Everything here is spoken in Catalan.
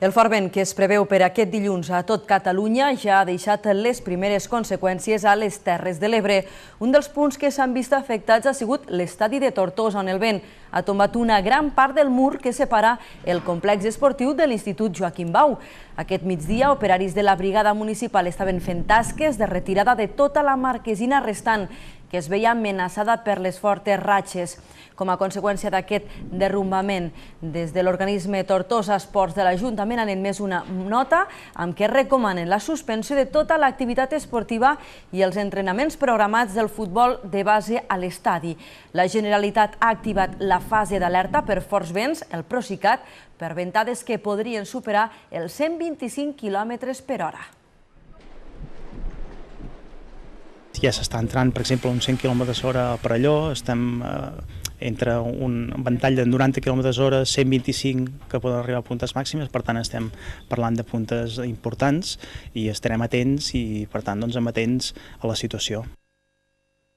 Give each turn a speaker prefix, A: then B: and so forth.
A: El fort vent que es preveu per aquest dilluns a tot Catalunya ja ha deixat les primeres conseqüències a les Terres de l'Ebre. Un dels punts que s'han vist afectats ha sigut l'estadi de Tortosa, on el vent ha tombat una gran part del mur que separa el complex esportiu de l'Institut Joaquim Bau. Aquest migdia, operaris de la brigada municipal estaven fent tasques de retirada de tota la marquesina restant, que es veia amenaçada per les fortes ratxes. Com a conseqüència d'aquest derrumbament, des de l'organisme Tortosa Esports de l'Ajuntament han emès una nota amb què recomanen la suspensió de tota l'activitat esportiva i els entrenaments programats del futbol de base a l'estadi. La Generalitat ha activat la fase d'alerta per forts vents, el Procicat, per ventades que podrien superar els 125 km/h.
B: Ja s'està entrant, per exemple, uns 100 km/h per allò, estem entre un ventall de 90 km/h, 125 que poden arribar a puntes màximes, per tant estem parlant de puntes importants i estarem atents i per tant amatents a la situació.